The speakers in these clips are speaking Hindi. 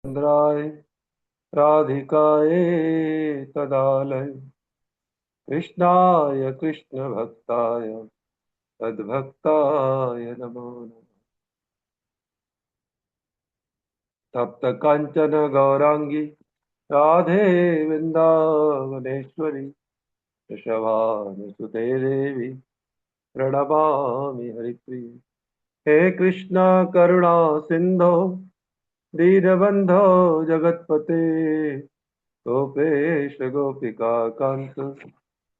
चंद्राय राधिकायै तदालय कृष्णाय कृष्णभक्ताय तद्भक्ताय नमो नमः। तप्त कांचन गौरांगी राधे वृंदावनेश्वरी वृषभानुसुते देवी प्रणमामि हरिप्रिय। हे कृष्ण करुणा सिंधो दीनबंधो जगतपते गोपेश गोपिका कांत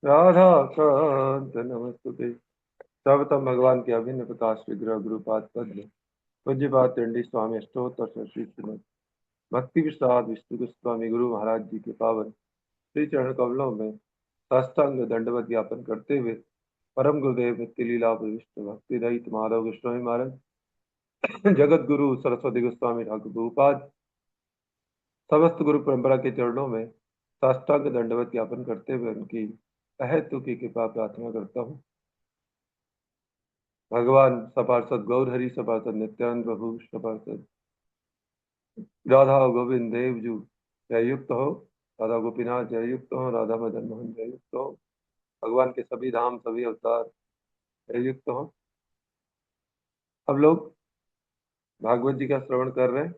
राधा कांत नमस्तुते। सर्वतम भगवान के अभिन्न प्रकाश विग्रह गुरुपाद पद्म पूज्यपाद दंडी स्वामी अष्टोत्तर श्री श्रीमद भक्ति विश्वास विष्णु गोस्वामी गुरु महाराज जी के पावन श्री चरण कमलों में साष्टांग दंडवत ज्ञापन करते हुए परम गुरुदेव नित्य लीला प्रविष्ट भक्ति रहित माधव गोस्वामी महाराज जगत गुरु सरस्वती गोस्वामी ठाकुर प्रभुपाद समस्त गुरु परंपरा के चरणों में साष्टांग दंडवत ज्ञापन करते हुए उनकी अहेतु की कृपा प्रार्थना करता हूँ। भगवान सपार्षद गौर हरि सपार्षद नित्यानंद प्रभु सपार्षद राधा गोविंद देव जू जय युक्त हो, राधा गोपीनाथ जय युक्त हो, राधा मदन मोहन जय युक्त हो, भगवान के सभी धाम सभी अवतार जय युक्त हो। हम लोग भागवत जी का श्रवण कर रहे हैं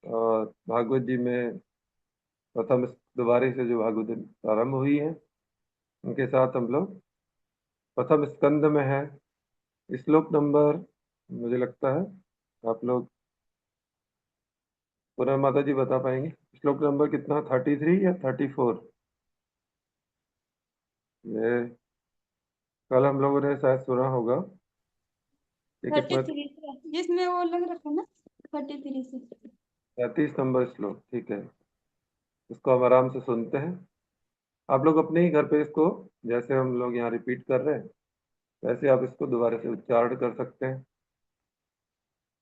और भागवत जी में प्रथम दोबारे से जो भागवत प्रारंभ हुई है उनके साथ हम लोग प्रथम स्कंद में है। श्लोक नंबर मुझे लगता है आप लोग पुनः माता जी बता पाएंगे श्लोक नंबर कितना, 33 या 34? ये कल हम लोगों ने शायद सुना होगा ये थर्टी कितना, थ्री से जिसमें वो लग रखा है ना, 33 से। 33 नंबर श्लोक। ठीक है, इसको हम आराम से सुनते हैं। आप लोग अपने ही घर पे इसको जैसे हम लोग यहाँ रिपीट कर रहे हैं वैसे आप इसको दोबारा से उच्चारण कर सकते हैं।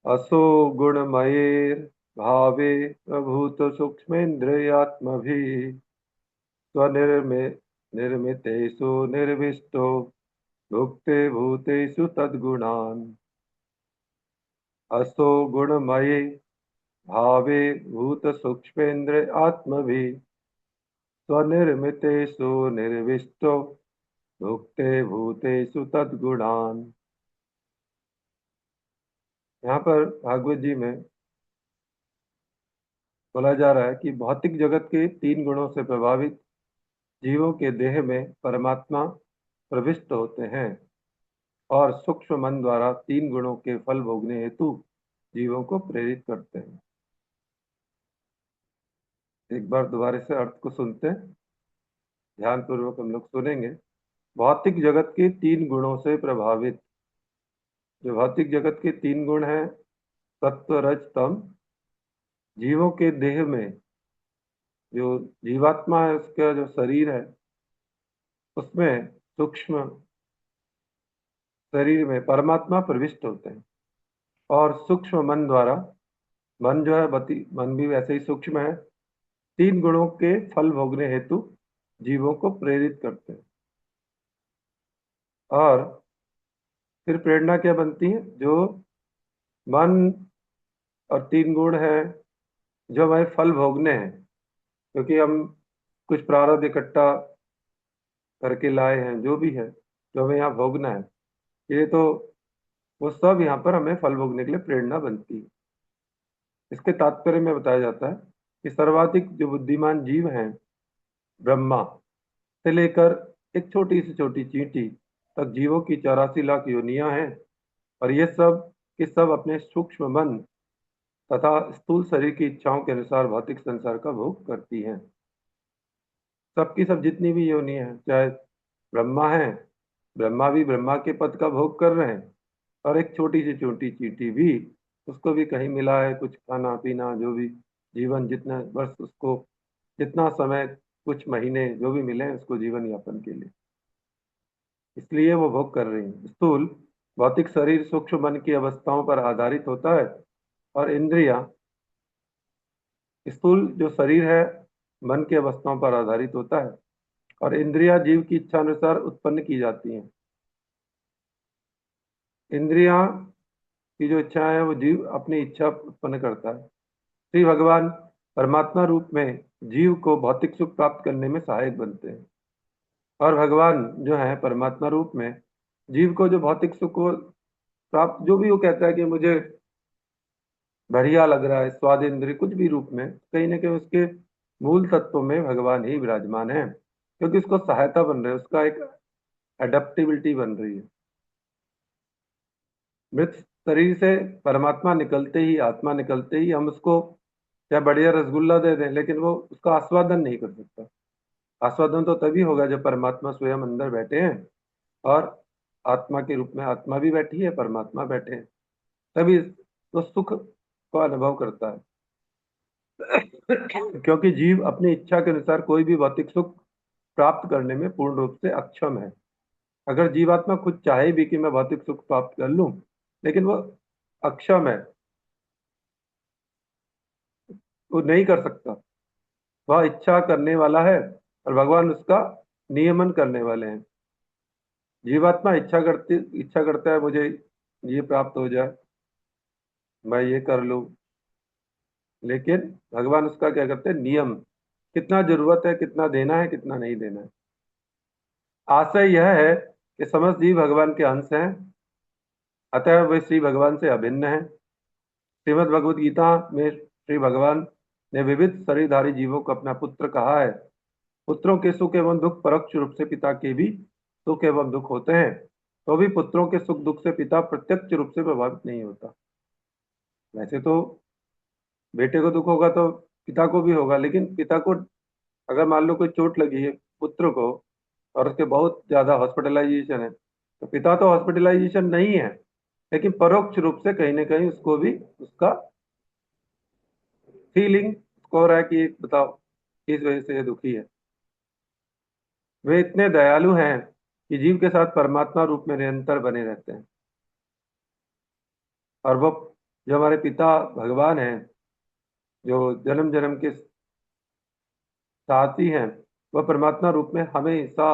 असो गुणमयेर भावे प्रभूत सूक्ष्मेन्द्रियात्मभि स्वनिर्मि निर्मितेषु निर्विष्टो भुक्ते भूतेषु तद्गुणान्। असो गुणमये भावे भूत सूक्ष्मेन्द्र आत्मभि स्वनिर्मितेषु निर्विष्टो भुक्ते भूतेषु तद्गुणान्। यहाँ पर भागवत जी में बोला जा रहा है कि भौतिक जगत के 3 गुणों से प्रभावित जीवों के देह में परमात्मा प्रविष्ट होते हैं और सूक्ष्म मन द्वारा 3 गुणों के फल भोगने हेतु जीवों को प्रेरित करते हैं। एक बार दोबारा से अर्थ को सुनते हैं, ध्यान पूर्वक हम लोग सुनेंगे। भौतिक जगत के 3 गुणों से प्रभावित, जो भौतिक जगत के 3 गुण हैं सत्व रज तम, जीवों के देह में जो जीवात्मा है उसका जो शरीर है उसमें सूक्ष्म शरीर में परमात्मा प्रविष्ट होते हैं और सूक्ष्म मन द्वारा, मन जो है मन भी वैसे ही सूक्ष्म है, 3 गुणों के फल भोगने हेतु जीवों को प्रेरित करते हैं। और फिर प्रेरणा क्या बनती है, जो मन और 3 गुण है जो हमें फल भोगने हैं, क्योंकि हम कुछ प्रारब्ध इकट्ठा करके लाए हैं, जो भी है जो हमें यहाँ भोगना है, ये तो वो सब यहाँ पर हमें फल भोगने के लिए प्रेरणा बनती है। इसके तात्पर्य में बताया जाता है कि सर्वाधिक जो बुद्धिमान जीव हैं ब्रह्मा से लेकर एक छोटी से छोटी चींटी तक जीवों की 84 लाख योनियां हैं और ये सब के सब अपने सूक्ष्म मन तथा स्थूल शरीर की इच्छाओं के अनुसार भौतिक संसार का भोग करती हैं। सबकी सब जितनी भी योनियां हैं, चाहे ब्रह्मा है, ब्रह्मा भी ब्रह्मा के पद का भोग कर रहे हैं और एक छोटी सी छोटी चींटी भी, उसको भी कहीं मिला है कुछ खाना पीना, जो भी जीवन जितना वर्ष उसको जितना समय कुछ महीने जो भी मिले उसको जीवन यापन के लिए, इसलिए वो भोग कर रही है। स्थूल भौतिक शरीर सूक्ष्म मन की अवस्थाओं पर आधारित होता है और इंद्रियां, स्थूल जो शरीर है मन की अवस्थाओं पर आधारित होता है और इंद्रियां जीव की इच्छा अनुसार उत्पन्न की जाती हैं। इंद्रियां की जो इच्छा है वो जीव अपनी इच्छा उत्पन्न करता है श्री भगवान परमात्मा रूप में जीव को भौतिक सुख प्राप्त करने में सहायक बनते हैं, और भगवान जो है परमात्मा रूप में जीव को जो भौतिक सुख को प्राप्त, जो भी वो कहता है कि मुझे बढ़िया लग रहा है, स्वाद इंद्रिय कुछ भी रूप में, कहीं ना कहीं उसके मूल तत्व में भगवान ही विराजमान है, क्योंकि उसको सहायता बन रही है, उसका एक अडेप्टिबिलिटी बन रही है। मृत शरीर से परमात्मा निकलते ही, आत्मा निकलते ही हम उसको क्या बढ़िया रसगुल्ला दे दें, लेकिन वो उसका आस्वादन नहीं कर सकता। आस्वादन तो तभी होगा जब परमात्मा स्वयं अंदर बैठे हैं, और आत्मा के रूप में आत्मा भी बैठी है, परमात्मा बैठे हैं, तभी तो सुख को अनुभव करता है। क्योंकि जीव अपनी इच्छा के अनुसार कोई भी भौतिक सुख प्राप्त करने में पूर्ण रूप से अक्षम है। अगर जीवात्मा खुद चाहे भी कि मैं भौतिक सुख प्राप्त कर लूं, लेकिन वो अक्षम है, वो नहीं कर सकता। वह इच्छा करने वाला है और भगवान उसका नियमन करने वाले हैं। जीवात्मा इच्छा करता है मुझे ये प्राप्त हो जाए, मैं ये कर लूं, लेकिन भगवान उसका क्या करते हैं, नियम, कितना जरूरत है, कितना देना है, कितना नहीं देना है। आशय यह है कि समस्त जीव भगवान के अंश हैं, अतः वे श्री भगवान से अभिन्न हैं। श्रीमद् भगवद गीता में श्री भगवान ने विविध शरीरधारी जीवों को अपना पुत्र कहा है। पुत्रों के सुख एवं दुख परोक्ष रूप से पिता के भी सुख एवं दुख होते हैं, तो भी पुत्रों के सुख दुख से पिता प्रत्यक्ष रूप से प्रभावित नहीं होता। वैसे तो बेटे को दुख होगा तो पिता को भी होगा, लेकिन पिता को अगर मान लो कोई चोट लगी है पुत्र को, और उसके बहुत ज्यादा हॉस्पिटलाइजेशन है, तो पिता तो हॉस्पिटलाइजेशन नहीं है, लेकिन परोक्ष रूप से कहीं ना कहीं उसको भी उसका फीलिंग हो रहा है कि बताओ किस वजह से ये दुखी है। वे इतने दयालु हैं कि जीव के साथ परमात्मा रूप में निरंतर बने रहते हैं, और वो जो हमारे पिता भगवान हैं, जो जन्म जन्म के साथी हैं, वह परमात्मा रूप में हमेशा,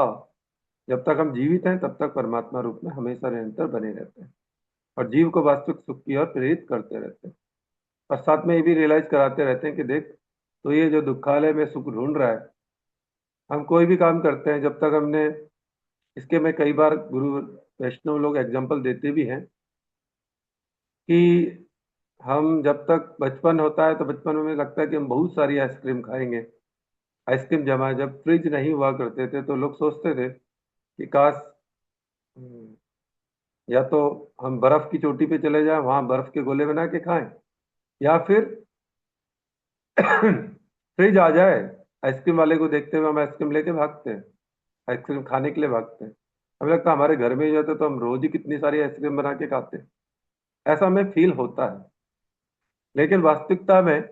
जब तक हम जीवित हैं तब तक परमात्मा रूप में हमेशा निरंतर बने रहते हैं, और जीव को वास्तविक सुख की ओर प्रेरित करते रहते हैं। और साथ में ये भी रियलाइज कराते रहते हैं कि देख, तो ये जो दुखालय में सुख ढूंढ रहा है, हम कोई भी काम करते हैं जब तक हमने, इसके में कई बार गुरु वैष्णव लोग एग्जाम्पल देते भी हैं कि हम जब तक बचपन होता है तो बचपन में हमें लगता है कि हम बहुत सारी आइसक्रीम खाएंगे। आइसक्रीम जमा, जब फ्रिज नहीं हुआ करते थे तो लोग सोचते थे कि काश या तो हम बर्फ की चोटी पे चले जाएं, वहां बर्फ के गोले बना के खाएं, या फिर फ्रिज आ जाए, आइसक्रीम वाले को देखते हुए हम आइसक्रीम लेके भागते हैं, आइसक्रीम खाने के लिए भागते हैं। हमें लगता है हमारे घर में ही जाते तो हम रोज ही कितनी सारी आइसक्रीम बना के खाते हैं। ऐसा हमें फील होता है, लेकिन वास्तविकता में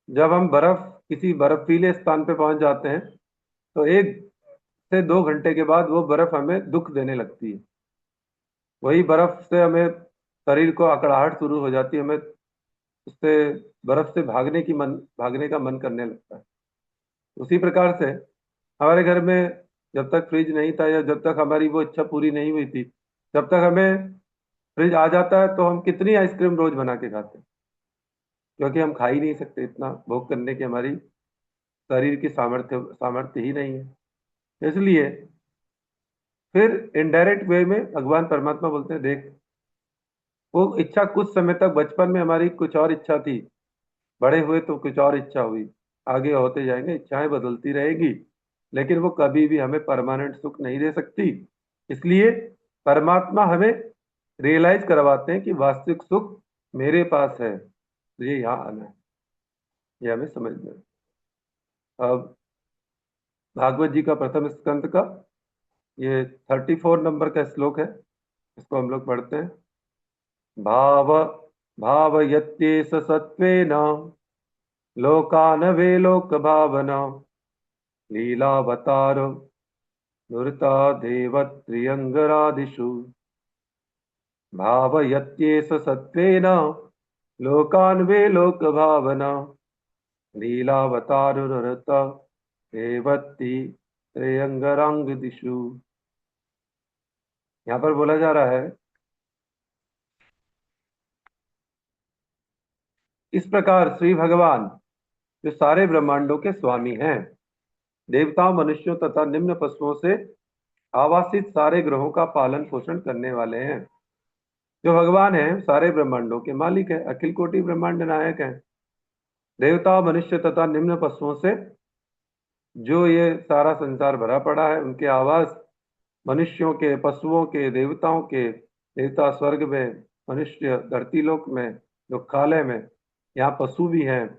जब हम बर्फ, किसी बर्फीले स्थान पे पहुंच जाते हैं, तो 1 से 2 घंटे के बाद वो बर्फ हमें दुख देने लगती है। वही बर्फ से हमें, शरीर को अकड़ाहट शुरू हो जाती है, हमें उससे, बर्फ से भागने का मन करने लगता है। उसी प्रकार से हमारे घर में जब तक फ्रिज नहीं था, या जब तक हमारी वो इच्छा पूरी नहीं हुई थी, जब तक हमें फ्रिज आ जाता है तो हम कितनी आइसक्रीम रोज बना के खाते हैं, क्योंकि हम खा ही नहीं सकते, इतना भोग करने की हमारी शरीर की सामर्थ्य सामर्थ्य ही नहीं है। इसलिए फिर इनडायरेक्ट वे में भगवान परमात्मा बोलते हैं, देख, वो इच्छा कुछ समय तक बचपन में हमारी कुछ और इच्छा थी, बड़े हुए तो कुछ और इच्छा हुई, आगे होते जाएंगे इच्छाएं बदलती रहेगी, लेकिन वो कभी भी हमें परमानेंट सुख नहीं दे सकती। इसलिए परमात्मा हमें रियलाइज करवाते हैं कि वास्तविक सुख मेरे पास है, तुझे यहाँ आना है। ये हमें समझना है। अब भागवत जी का प्रथम स्कंद का ये 34 नंबर का श्लोक है, इसको हम लोग पढ़ते हैं। भाव भावयत्येष सत्त्वेन लोकान वे लोक भावना लीलावतार नुरता देवत्रियंगरादिषु। भावयत्येष सत्त्वेन लोकान वे लोक भावना लीलावतार नुरता देवत्ति त्रयंगरांगदिषु। यहाँ पर बोला जा रहा है इस प्रकार श्री भगवान जो सारे ब्रह्मांडों के स्वामी हैं, देवताओं, मनुष्यों तथा निम्न पशुओं से आवासित सारे ग्रहों का पालन पोषण करने वाले हैं। जो भगवान है सारे ब्रह्मांडों के मालिक है, अखिल कोटि ब्रह्मांड नायक है। देवता, मनुष्य तथा निम्न पशुओं से जो ये सारा संसार भरा पड़ा है, उनके आवास मनुष्यों के, पशुओं के, देवताओं के, देवता स्वर्ग में, मनुष्य धरती लोक में, दुखालय में, यहाँ पशु भी हैं,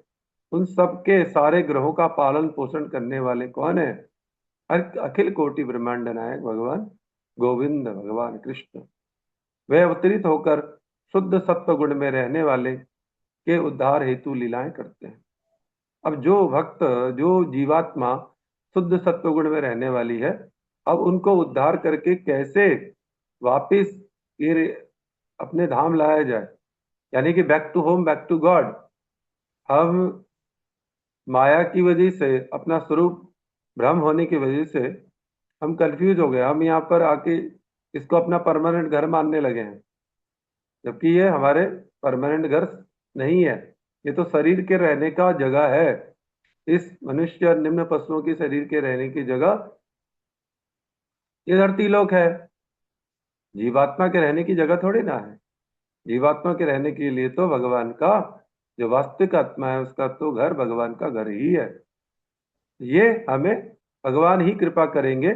उन सबके सारे ग्रहों का पालन पोषण करने वाले कौन है? अखिल कोटि ब्रह्मांड नायक भगवान गोविंद, भगवान कृष्ण। वे अवतरित होकर शुद्ध सत्व गुण में रहने वाले के उद्धार हेतु लीलाएं करते हैं। अब जो भक्त, जो जीवात्मा शुद्ध सत्व गुण में रहने वाली है, अब उनको उद्धार करके कैसे वापिस ये अपने धाम लाया जाए, यानी कि back to home, back to God. हम माया की वजह से, अपना स्वरूप भ्रम होने की वजह से हम कंफ्यूज हो गए। हम यहाँ पर आके इसको अपना परमानेंट घर मानने लगे हैं, जबकि ये हमारे परमानेंट घर नहीं है। ये तो शरीर के रहने का जगह है। इस मनुष्य और निम्न पशुओं की शरीर के रहने की जगह ये धरती लोक है। जीवात्मा के रहने की जगह थोड़ी ना है। जीवात्मा के रहने के लिए तो भगवान का जो वास्तविक आत्मा है, उसका तो घर भगवान का घर ही है। ये हमें भगवान ही कृपा करेंगे,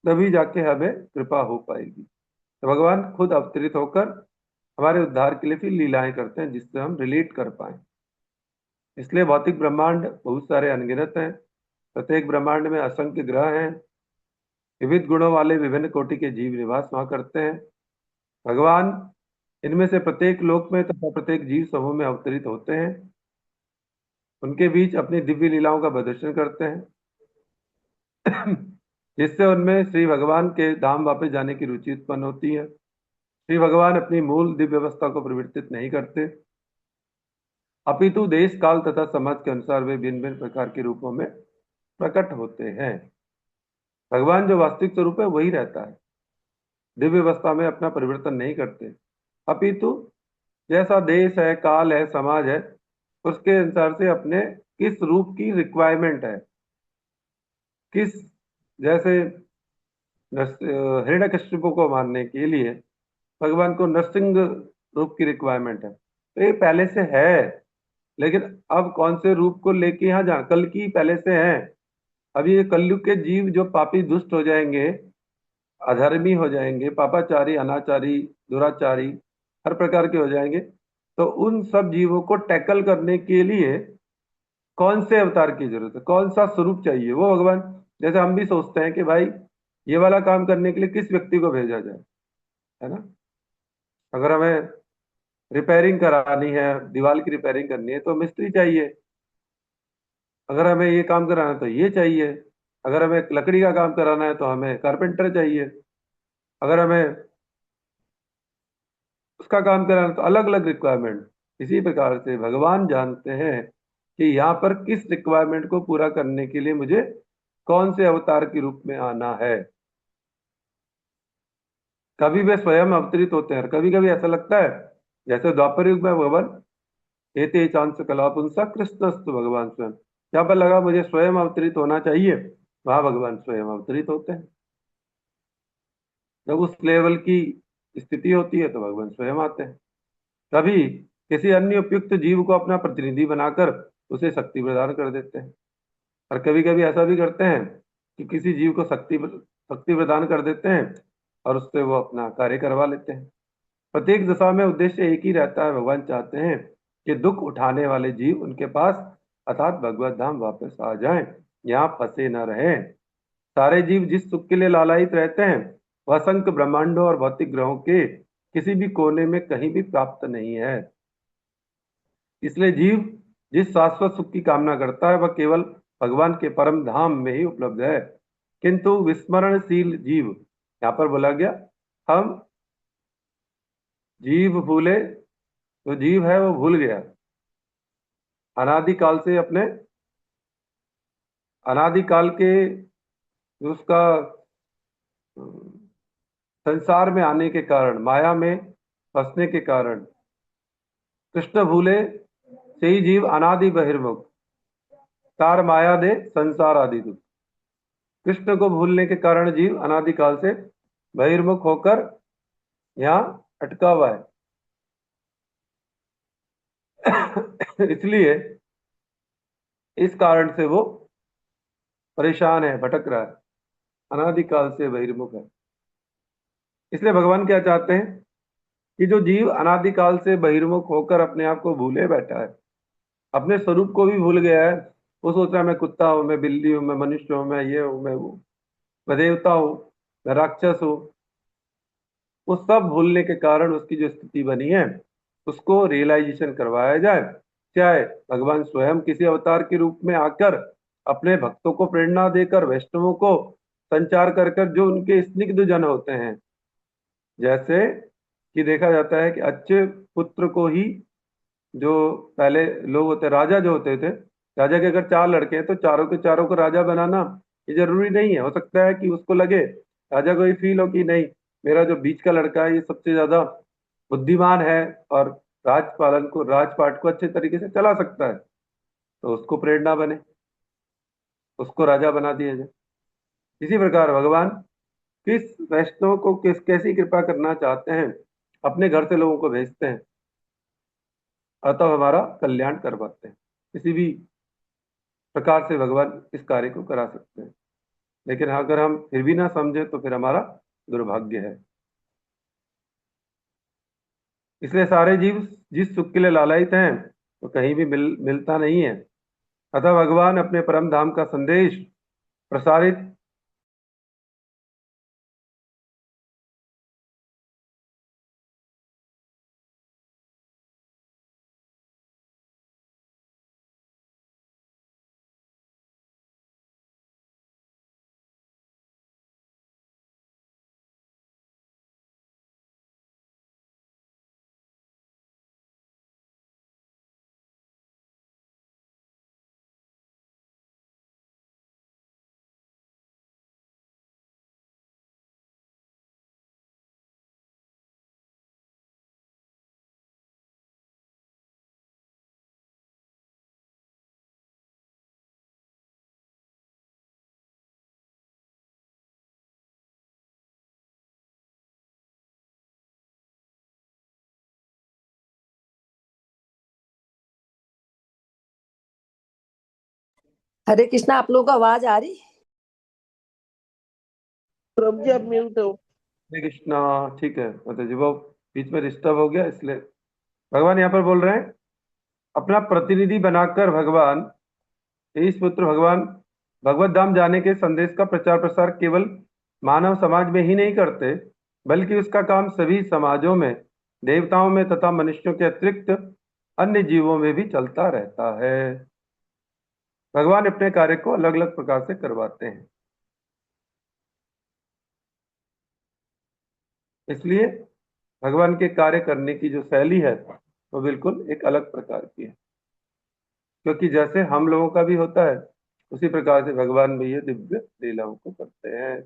तभी जाके हमें कृपा हो पाएगी। तो भगवान खुद अवतरित होकर हमारे उद्धार के लिए फिर लीलाएं करते हैं, जिससे हम रिलेट कर पाए। इसलिए भौतिक ब्रह्मांड बहुत सारे अनगिनत हैं। प्रत्येक ब्रह्मांड में असंख्य ग्रह हैं। विविध गुणों वाले विभिन्न कोटि के जीव निवास वहां करते हैं। भगवान इनमें से प्रत्येक लोक में तथा प्रत्येक जीव समूह में अवतरित होते हैं, उनके बीच अपनी दिव्य लीलाओं का प्रदर्शन करते हैं, जिससे उनमें श्री भगवान के धाम वापस जाने की रुचि उत्पन्न होती है। श्री भगवान अपनी मूल दिव्य अवस्था को परिवर्तित नहीं करते, अपितु देश काल तथा समाज के अनुसार वे भिन्न भिन्न प्रकार के रूपों में प्रकट होते हैं। भगवान जो वास्तविक स्वरूप है वही रहता है, दिव्य अवस्था में अपना परिवर्तन नहीं करते, अपितु जैसा देश है, काल है, समाज है, उसके अनुसार से अपने किस रूप की रिक्वायरमेंट है, किस, जैसे हिरण्यकश्यप को मारने के लिए भगवान को नरसिंह रूप की रिक्वायरमेंट है, तो ये पहले से है। लेकिन अब कौन से रूप को लेके यहाँ जा, कल की पहले से है। अभी ये कलयुग के जीव जो पापी दुष्ट हो जाएंगे, अधर्मी हो जाएंगे, पापाचारी, अनाचारी, दुराचारी, हर प्रकार के हो जाएंगे, तो उन सब जीवों को टैकल करने के लिए कौन से अवतार की जरूरत है, कौन सा स्वरूप चाहिए, वो भगवान। जैसे हम भी सोचते हैं कि भाई ये वाला काम करने के लिए किस व्यक्ति को भेजा जाए, है ना। अगर हमें रिपेयरिंग करानी है, दीवार की रिपेयरिंग करनी है, तो मिस्त्री चाहिए। अगर हमें ये काम कराना है तो ये चाहिए। अगर हमें लकड़ी का काम कराना है तो हमें कारपेंटर चाहिए। अगर हमें उसका काम कराना है तो अलग अलग रिक्वायरमेंट। इसी प्रकार से भगवान जानते हैं कि यहाँ पर किस रिक्वायरमेंट को पूरा करने के लिए मुझे कौन से अवतार के रूप में आना है। कभी वे स्वयं अवतरित होते हैं, कभी कभी ऐसा लगता है जैसे द्वापर युग में भगवान एते चांस कला पुंसा कृष्णस्तु भगवान स्वयं, जहाँ पर लगा मुझे स्वयं अवतरित होना चाहिए, वहां भगवान स्वयं अवतरित होते हैं। जब उस लेवल की स्थिति होती है तो भगवान स्वयं आते हैं। कभी किसी अन्य उपयुक्त जीव को अपना प्रतिनिधि बनाकर उसे शक्ति प्रदान कर देते हैं, और कभी कभी ऐसा भी करते हैं कि किसी जीव को शक्ति शक्ति प्रदान कर देते हैं और उससे वो अपना कार्य करवा लेते हैं। प्रत्येक दशा में उद्देश्य एक ही रहता है, भगवान चाहते हैं कि दुख उठाने वाले जीव उनके पास अर्थात भगवत धाम वापस आ जाएं, यहाँ फंसे न रहें। सारे जीव जिस सुख के लिए लालायित रहते हैं वह असंख्य ब्रह्मांडों और भौतिक ग्रहों के किसी भी कोने में कहीं भी प्राप्त नहीं है। इसलिए जीव जिस शाश्वत सुख की कामना करता है वह केवल भगवान के परम धाम में ही उपलब्ध है। किंतु विस्मरणशील जीव, यहाँ पर बोला गया हम जीव भूले, तो जीव है वो भूल गया अनादिकाल से, अपने अनादिकाल के उसका संसार में आने के कारण, माया में फंसने के कारण कृष्ण भूले से ही जीव अनादि बहिर्मुख, तार माया दे संसार आदि दुख। कृष्ण को भूलने के कारण जीव अनादिकाल से बहिर्मुख होकर यहाँ अटका हुआ है। इसलिए इस कारण से वो परेशान है, भटक रहा है, अनादिकाल से बहिर्मुख है। इसलिए भगवान क्या चाहते हैं कि जो जीव अनादिकाल से बहिर्मुख होकर अपने आप को भूले बैठा है, अपने स्वरूप को भी भूल गया है, वो सोच रहा है मैं कुत्ता हूं, मैं बिल्ली हूं, मैं मनुष्य हूं, मैं ये हूं, मैं वो, मैं देवता हूं, मैं राक्षस हूं, वो सब भूलने के कारण उसकी जो स्थिति बनी है उसको रियलाइजेशन करवाया जाए। चाहे भगवान स्वयं किसी अवतार के रूप में आकर अपने भक्तों को प्रेरणा देकर वैष्णवों को संचार कर कर, जो उनके स्निग्ध जन होते हैं, जैसे कि देखा जाता है कि अच्छे पुत्र को ही, जो पहले लोग होते, राजा जो होते थे, राजा के अगर चार लड़के हैं तो चारों के चारों को राजा बनाना ये जरूरी नहीं है। हो सकता है कि उसको लगे, राजा को ये फील हो कि नहीं, मेरा जो बीच का लड़का है ये सबसे ज्यादा बुद्धिमान है और राजपाट को अच्छे तरीके से चला सकता है, तो उसको प्रेरणा बने, उसको राजा बना दिया जाए। इसी प्रकार भगवान किस वैष्णव को किस कैसी कृपा करना चाहते हैं, अपने घर से लोगों को भेजते हैं, अतः हमारा कल्याण करवाते हैं। किसी भी प्रकार से भगवान इस कार्य को करा सकते हैं, लेकिन अगर हम फिर भी ना समझे तो फिर हमारा दुर्भाग्य है। इसलिए सारे जीव जिस सुख के लिए लालायित हैं वो कहीं भी मिलता नहीं है। अतः भगवान अपने परम धाम का संदेश प्रसारित हरे कृष्णा। आप लोगों को आवाज आ रही? प्रभु जी आप म्यूट हो। हरे कृष्णा। ठीक है, मतलब जी वो बीच में डिस्टर्ब हो गया, इसलिए भगवान यहाँ पर बोल रहे हैं, अपना प्रतिनिधि बनाकर भगवान, तेईस पुत्र भगवान भगवत धाम जाने के संदेश का प्रचार प्रसार केवल मानव समाज में ही नहीं करते, बल्कि उसका काम सभी समाजों में, देवताओं में तथा मनुष्यों के अतिरिक्त अन्य जीवों में भी चलता रहता है। भगवान अपने कार्य को अलग अलग प्रकार से करवाते हैं, इसलिए भगवान के कार्य करने की जो शैली है वो बिल्कुल एक अलग प्रकार की है, क्योंकि जैसे हम लोगों का भी होता है उसी प्रकार से भगवान भी ये दिव्य लीलाओं को करते हैं।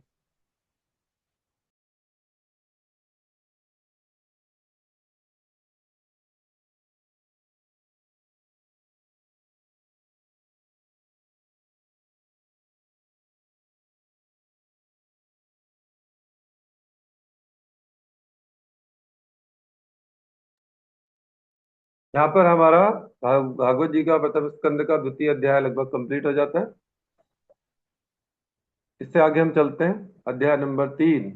यहाँ पर हमारा भागवत जी का प्रथम स्कंद का द्वितीय अध्याय लगभग कंप्लीट हो जाता है। इससे आगे हम चलते हैं अध्याय नंबर 3।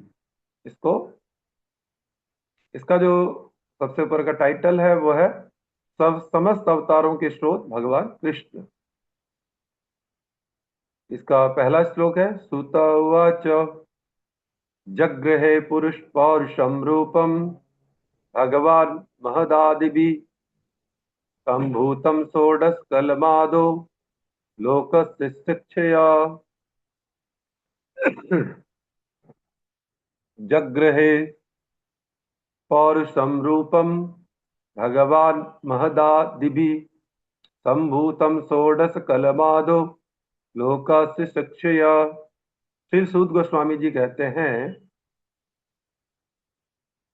इसको इसका जो सबसे ऊपर का टाइटल है वो है सब समस्त अवतारों के स्रोत भगवान कृष्ण। इसका पहला श्लोक है, सूत उवाच जगृहे पुरुष पौरुषम रूपम भगवान महदादिभिः सम्भूतं षोडशकलमादौ लोकस्य शिक्षया। जगृहे पौरुषं रूपं भगवान महदादिभिः सम्भूतं षोडशकलमादौ लोकस्य शिक्षया। श्री सूत गोस्वामी जी कहते हैं,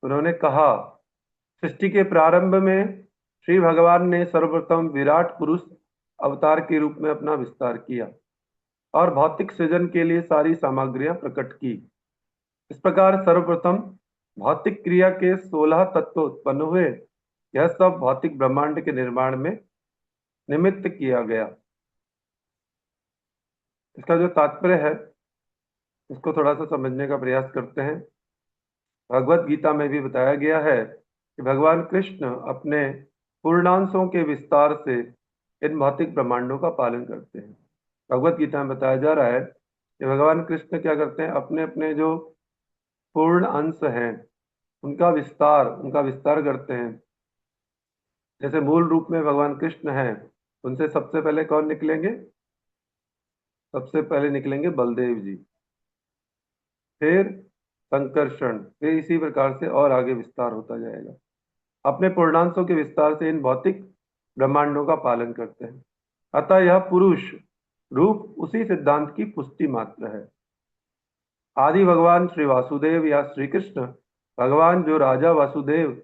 उन्होंने कहा, सृष्टि के प्रारंभ में श्री भगवान ने सर्वप्रथम विराट पुरुष अवतार के रूप में अपना विस्तार किया और भौतिक सृजन के लिए सारी सामग्रियां प्रकट की। इस प्रकार सर्वप्रथम भौतिक क्रिया के 16 तत्व उत्पन्न हुए। यह सब भौतिक ब्रह्मांड के निर्माण में निमित्त किया गया। इसका जो तात्पर्य है इसको थोड़ा सा समझने का प्रयास करते हैं। भगवत गीता में भी बताया गया है कि भगवान कृष्ण अपने पूर्णांशों के विस्तार से इन भौतिक ब्रह्मांडों का पालन करते हैं। भगवत गीता में बताया जा रहा है कि भगवान कृष्ण क्या करते हैं, अपने अपने जो पूर्ण अंश हैं उनका विस्तार करते हैं। जैसे मूल रूप में भगवान कृष्ण हैं, उनसे सबसे पहले कौन निकलेंगे? सबसे पहले निकलेंगे बलदेव जी, फिर संकर्षण, फिर इसी प्रकार से और आगे विस्तार होता जाएगा। अपने पूर्णांशों के विस्तार से इन भौतिक ब्रह्मांडों का पालन करते हैं। अतः यह पुरुष रूप उसी सिद्धांत की पुष्टि मात्र है। आदि भगवान श्री वासुदेव या श्री कृष्ण भगवान जो राजा वासुदेव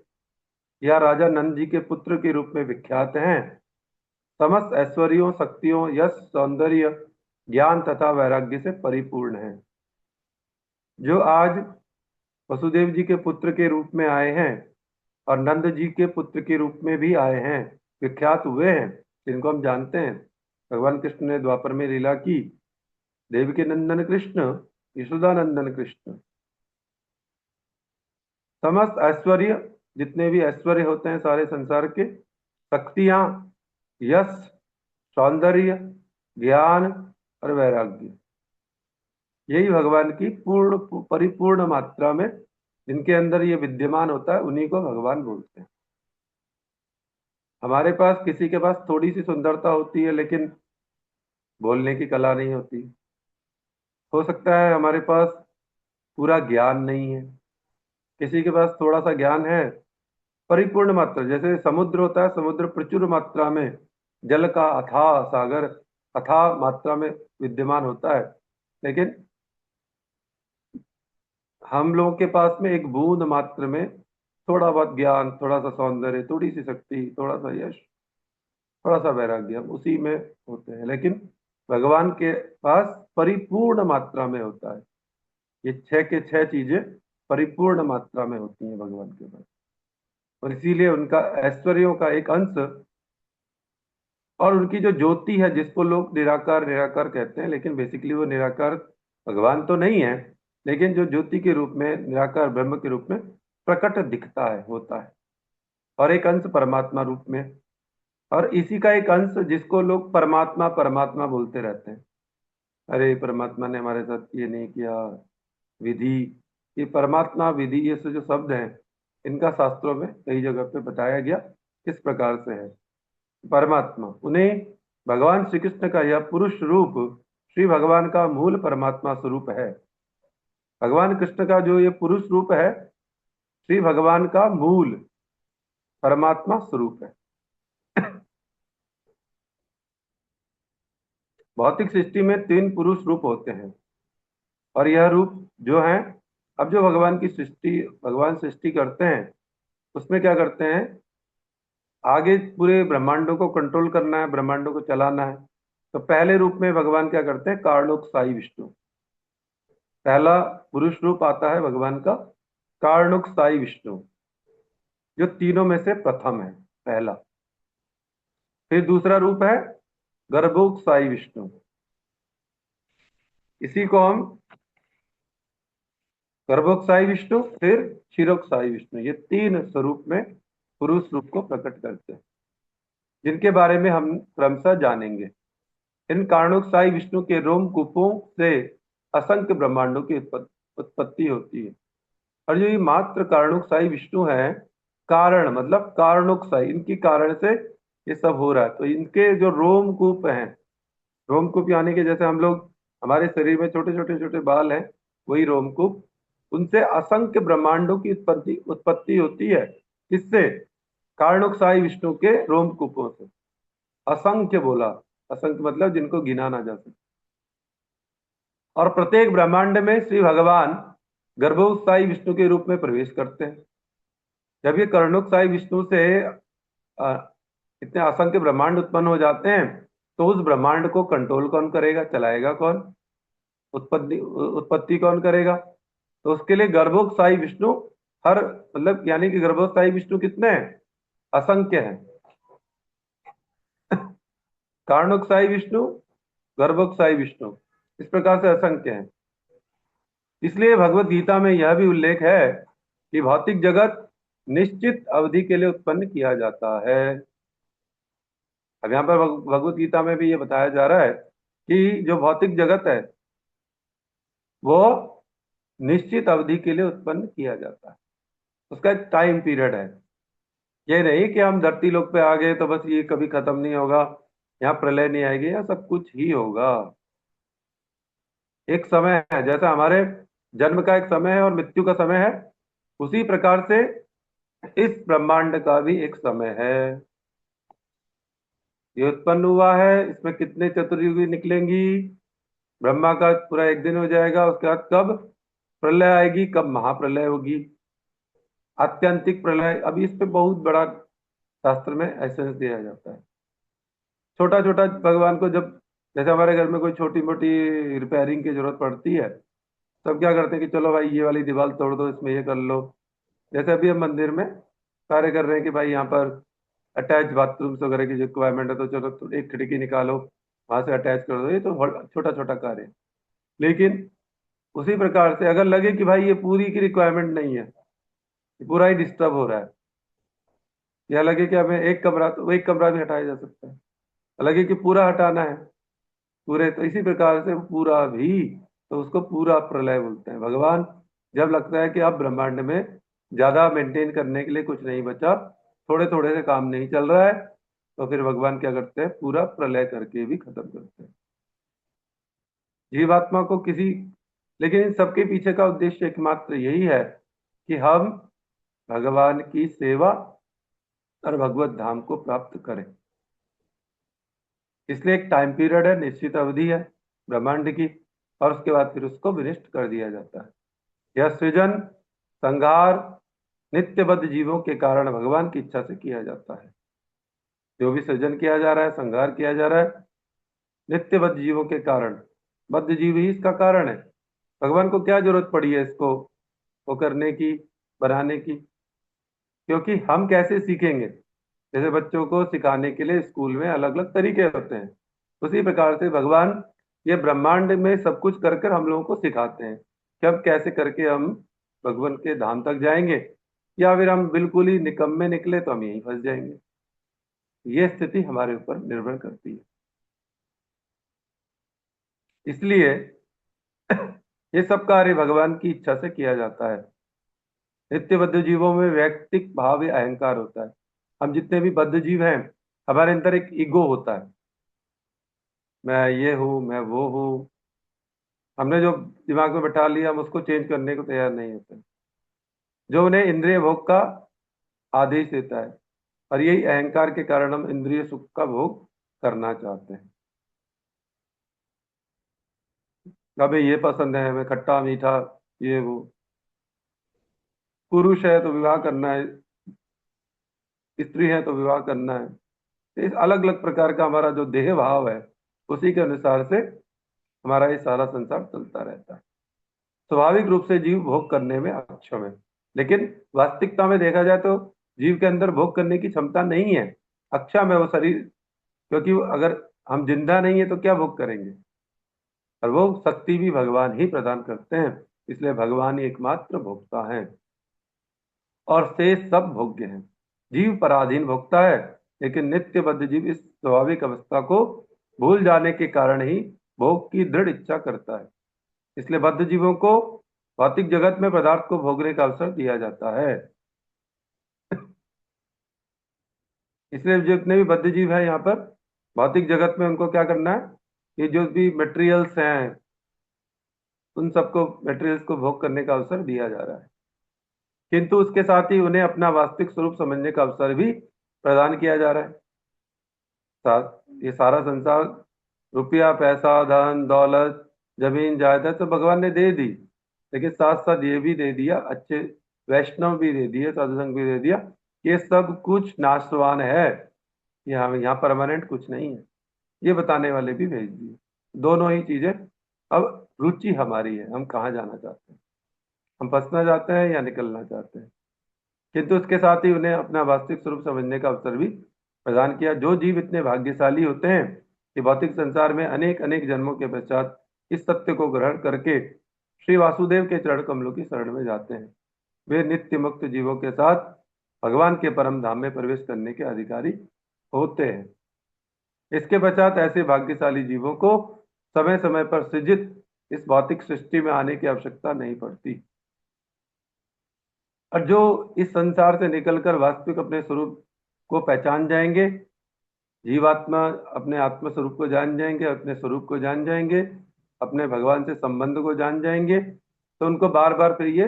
या राजा नंद जी के पुत्र के रूप में विख्यात हैं, समस्त ऐश्वर्यों, शक्तियों, यश, सौंदर्य, ज्ञान तथा वैराग्य से परिपूर्ण है। जो आज वसुदेव जी के पुत्र के रूप में आए हैं और नंद जी के पुत्र के रूप में भी आए हैं, विख्यात हुए हैं, जिनको हम जानते हैं। भगवान कृष्ण ने द्वापर में लीला की, देवकी नंदन कृष्ण, यशोदानंदन कृष्ण। समस्त ऐश्वर्य, जितने भी ऐश्वर्य होते हैं सारे संसार के, शक्तियां, यश, सौंदर्य, ज्ञान और वैराग्य, यही भगवान की पूर्ण परिपूर्ण मात्रा में जिनके अंदर ये विद्यमान होता है, उन्हीं को भगवान बोलते हैं। हमारे पास किसी के पास थोड़ी सी सुंदरता होती है लेकिन बोलने की कला नहीं होती। हो सकता है हमारे पास पूरा ज्ञान नहीं है, किसी के पास थोड़ा सा ज्ञान है, परिपूर्ण मात्रा। जैसे समुद्र होता है, समुद्र प्रचुर मात्रा में जल का अथाह सागर, अथाह मात्रा में विद्यमान होता है, लेकिन हम लोगों के पास में एक बूंद मात्र में थोड़ा बहुत ज्ञान, थोड़ा सा सौंदर्य, थोड़ी सी शक्ति, थोड़ा सा यश, थोड़ा सा वैराग्य, हम उसी में होते हैं। लेकिन भगवान के पास परिपूर्ण मात्रा में होता है। ये 6 के 6 चीजें परिपूर्ण मात्रा में होती हैं भगवान के पास, और इसीलिए उनका ऐश्वर्यों का एक अंश और उनकी जो ज्योति है, जिसको लोग निराकार निराकार कहते हैं, लेकिन बेसिकली वो निराकार भगवान तो नहीं है, लेकिन जो ज्योति के रूप में, निराकार ब्रह्म के रूप में प्रकट दिखता है, होता है, और एक अंश परमात्मा रूप में, और इसी का एक अंश जिसको लोग परमात्मा परमात्मा बोलते रहते हैं। अरे परमात्मा ने हमारे साथ ये नहीं किया, विधि, ये परमात्मा विधि, ये जो शब्द हैं, इनका शास्त्रों में कई जगह पे बताया गया किस प्रकार से है। परमात्मा, उन्हें भगवान श्री कृष्ण का यह पुरुष रूप श्री भगवान का मूल परमात्मा स्वरूप है। भगवान कृष्ण का जो ये पुरुष रूप है, श्री भगवान का मूल परमात्मा स्वरूप है। भौतिक सृष्टि में 3 पुरुष रूप होते हैं, और यह रूप जो है, अब जो भगवान की सृष्टि, भगवान सृष्टि करते हैं, उसमें क्या करते हैं, आगे पूरे ब्रह्मांडों को कंट्रोल करना है, ब्रह्मांडों को चलाना है। तो पहले रूप में भगवान क्या करते हैं, कारणोत्साही विष्णु, पहला पुरुष रूप आता है भगवान का कारणोत्साही विष्णु, जो तीनों में से प्रथम है, पहला। फिर दूसरा रूप है गर्भोत्साही विष्णु, इसी को हम गर्भोत्साही विष्णु, फिर क्षीरोत्साही विष्णु, ये 3 स्वरूप में पुरुष रूप को प्रकट करते हैं, जिनके बारे में हम क्रमशः जानेंगे। इन कारणोत्साही विष्णु के रोमकूपों से असंख्य ब्रह्मांडों की उत्पत्ति होती है। और जो ये मात्र कारणोत्साही विष्णु है, कारण मतलब कारणोत्साही, इनकी कारण से ये सब हो रहा है। तो इनके जो रोमकूप हैं, रोमकूप यानी कि जैसे हम लोग, हमारे शरीर में छोटे छोटे छोटे बाल हैं, वही रोमकूप, उनसे असंख्य ब्रह्मांडों की उत्पत्ति होती है। किससे? कारणोत्साही विष्णु के रोमकूपों से। असंख्य बोला, असंख्य मतलब जिनको गिना ना जा सके। और प्रत्येक ब्रह्मांड में श्री भगवान गर्भोत्साही विष्णु के रूप में प्रवेश करते हैं। जब ये कर्णोत्साही विष्णु से इतने असंख्य ब्रह्मांड उत्पन्न हो जाते हैं, तो उस ब्रह्मांड को कंट्रोल कौन करेगा, चलाएगा कौन, उत्पत्ति उत्पत्ति कौन करेगा? तो उसके लिए गर्भोक्साई विष्णु हर मतलब यानी कि गर्भोक्साई विष्णु कितने हैं? असंख्य हैं। कारणोक्साई विष्णु, गर्भोक्साई विष्णु, इस प्रकार से असंख्य हैं। इसलिए भगवत गीता में यह भी उल्लेख है कि भौतिक जगत निश्चित अवधि के लिए उत्पन्न किया जाता है। अब यहाँ पर भगवत गीता में भी ये बताया जा रहा है कि जो भौतिक जगत है वो निश्चित अवधि के लिए उत्पन्न किया जाता है, उसका एक टाइम पीरियड है। ये नहीं कि हम धरती लोक पे आ गए तो बस ये कभी खत्म नहीं होगा, यहाँ प्रलय नहीं आएगी, यहाँ सब कुछ ही होगा। एक समय है, जैसा हमारे जन्म का एक समय है और मृत्यु का समय है, उसी प्रकार से इस ब्रह्मांड का भी एक समय है। ये उत्पन्न हुआ है, इसमें कितने चतुर्युगी निकलेंगी, ब्रह्मा का पूरा एक दिन हो जाएगा, उसके बाद कब प्रलय आएगी, कब महाप्रलय होगी, आत्यंतिक प्रलय। अभी इस पे बहुत बड़ा शास्त्र में एसेंस दिया जाता है। छोटा छोटा भगवान को जब, जैसे हमारे घर में कोई छोटी मोटी रिपेयरिंग की जरूरत पड़ती है, तब क्या करते हैं कि चलो भाई ये वाली दीवार तोड़ दो, इसमें ये कर लो। जैसे अभी हम मंदिर में कार्य कर रहे हैं कि भाई यहाँ पर अटैच बाथरूम्स वगैरह की जो रिक्वायरमेंट है, तो चलो तो एक खिड़की निकालो, वहां से अटैच कर दो। ये तो छोटा छोटा कार्य है। लेकिन उसी प्रकार से अगर लगे कि भाई ये पूरी की रिक्वायरमेंट नहीं है, ये पूरा ही डिस्टर्ब हो रहा है, या लगे कि हमें एक कमरा, तो एक कमरा भी हटाया जा सकता है। लगे कि पूरा हटाना है पूरे, तो इसी प्रकार से पूरा भी, तो उसको पूरा प्रलय बोलते हैं। भगवान जब लगता है कि अब ब्रह्मांड में ज्यादा मेंटेन करने के लिए कुछ नहीं बचा, थोड़े थोड़े से काम नहीं चल रहा है, तो फिर भगवान क्या करते हैं, पूरा प्रलय करके भी खत्म करते हैं जीवात्मा को किसी। लेकिन इन सबके पीछे का उद्देश्य एकमात्र यही है कि हम भगवान की सेवा और भगवत धाम को प्राप्त करें। इसलिए एक टाइम पीरियड है, निश्चित अवधि है ब्रह्मांड की, और उसके बाद फिर उसको विनष्ट कर दिया जाता है। यह सृजन संहार नित्यबद्ध जीवों के कारण भगवान की इच्छा से किया जाता है। जो भी सृजन किया जा रहा है, संहार किया जा रहा है, नित्यबद्ध जीवों के कारण, बद्ध जीव ही इसका कारण है। भगवान को क्या जरूरत पड़ी है इसको वो करने की, बनाने की? क्योंकि हम कैसे सीखेंगे, जैसे बच्चों को सिखाने के लिए स्कूल में अलग अलग तरीके होते हैं, उसी प्रकार से भगवान ये ब्रह्मांड में सब कुछ कर कर हम लोगों को सिखाते हैं कि अब कैसे करके हम भगवान के धाम तक जाएंगे, या फिर हम बिल्कुल ही निकम्मे निकले तो हम यहीं फंस जाएंगे। ये स्थिति हमारे ऊपर निर्भर करती है। इसलिए ये सब कार्य भगवान की इच्छा से किया जाता है। नित्यबद्ध जीवों में वैयक्तिक भाव या अहंकार होता है। हम जितने भी बद्ध जीव हैं, हमारे अंदर एक ईगो होता है, मैं ये हूँ, मैं वो हूँ। हमने जो दिमाग में बैठा लिया, हम उसको चेंज करने को तैयार नहीं होते, जो उन्हें इंद्रिय भोग का आदेश देता है। और यही अहंकार के कारण हम इंद्रिय सुख का भोग करना चाहते हैं। हमें ये पसंद है, हमें खट्टा मीठा ये वो। पुरुष है तो विवाह करना है, स्त्री है तो विवाह करना है। तो इस अलग अलग प्रकार का हमारा जो देह भाव है, उसी के अनुसार से हमारा ये सारा संसार चलता रहता है। स्वाभाविक रूप से जीव भोग करने में अक्षम है, लेकिन वास्तविकता में देखा जाए तो जीव के अंदर भोग करने की क्षमता नहीं है, अक्षम है वो शरीर। क्योंकि अगर हम जिंदा नहीं है तो क्या भोग करेंगे, और वो शक्ति भी भगवान ही प्रदान करते हैं। इसलिए भगवान ही एकमात्र भोक्ता है और शेष सब भोग्य हैं। जीव पराधीन भोक्ता है, लेकिन नित्यबद्ध जीव इस स्वाभाविक अवस्था को भूल जाने के कारण ही भोग की दृढ़ इच्छा करता है। इसलिए बद्ध जीवों को भौतिक जगत में पदार्थ को भोगने का अवसर दिया जाता है। इसलिए जितने भी बद्ध जीव हैं यहाँ पर भौतिक जगत में, उनको क्या करना है, ये जो भी मटेरियल्स हैं उन सबको, मटेरियल्स को भोग करने का अवसर दिया जा रहा है, किंतु उसके साथ ही उन्हें अपना वास्तविक स्वरूप समझने का अवसर भी प्रदान किया जा रहा है। ये सारा संसार, रुपया पैसा धन दौलत जमीन जायदाद तो भगवान ने दे दी, लेकिन साथ साथ ये भी दे दिया, अच्छे वैष्णव भी दे दिए, साधु संघ भी दे दिया, ये सब कुछ नाशवान है, यहाँ परमानेंट कुछ नहीं है, ये बताने वाले भी भेज दिए। दोनों ही चीजें। अब रुचि हमारी है, हम कहाँ जाना चाहते हैं, हम फंसना चाहते हैं या निकलना चाहते हैं। किंतु उसके साथ ही उन्हें अपना वास्तविक स्वरूप समझने का अवसर भी प्रदान किया। जो जीव इतने भाग्यशाली होते हैं कि भौतिक संसार में अनेक अनेक जन्मों के पश्चात इस सत्य को ग्रहण करके श्री वासुदेव के चरण कमलों की शरण में जाते हैं, वे नित्य मुक्त जीवों के साथ भगवान के परम धाम में प्रवेश करने के अधिकारी होते हैं। इसके पश्चात ऐसे भाग्यशाली जीवों को समय समय पर सृजित इस भौतिक सृष्टि में आने की आवश्यकता नहीं पड़ती, और जो इस संसार से निकलकर वास्तविक अपने स्वरूप को पहचान जाएंगे, जीवात्मा अपने आत्म स्वरूप को जान जाएंगे, अपने स्वरूप को जान जाएंगे, अपने भगवान से संबंध को जान जाएंगे, तो उनको बार बार फिर ये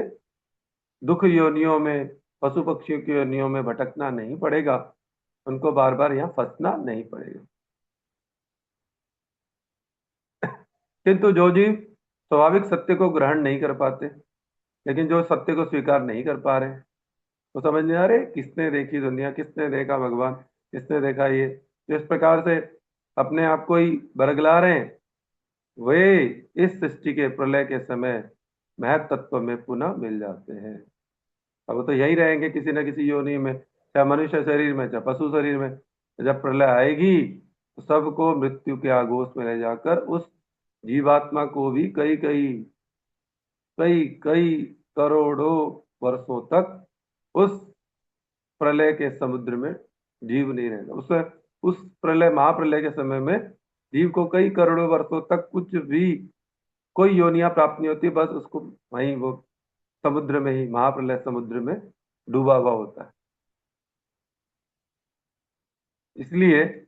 दुख योनियों में, पशु पक्षियों की योनियों में भटकना नहीं पड़ेगा, उनको बार बार यहाँ फंसना नहीं पड़ेगा। किंतु जो जीव स्वाभाविक सत्य को ग्रहण नहीं कर पाते, लेकिन जो सत्य को स्वीकार नहीं कर पा रहे, तो समझ नहीं आ रहे किसने देखी दुनिया, किसने देखा भगवान, किसने देखा ये, तो इस प्रकार से अपने आप को ही बरगला रहे हैं, वे इस सृष्टि के प्रलय के समय महत तत्व में पुनः मिल जाते हैं। अब वो तो यही रहेंगे किसी न किसी योनि में, चाहे मनुष्य शरीर में, चाहे पशु शरीर में। जब प्रलय आएगी तो सबको मृत्यु के आगोश में ले जाकर उस जीवात्मा को भी कई कई कई कई करोड़ों वर्षों तक उस प्रलय के समुद्र में जीव नहीं रहेगा। उस प्रलय, महाप्रलय के समय में जीव को कई करोड़ों वर्षों तक कुछ भी कोई योनियां प्राप्त नहीं होती, बस उसको वहीं वो समुद्र में ही, महाप्रलय समुद्र में डूबा हुआ होता है। इसलिए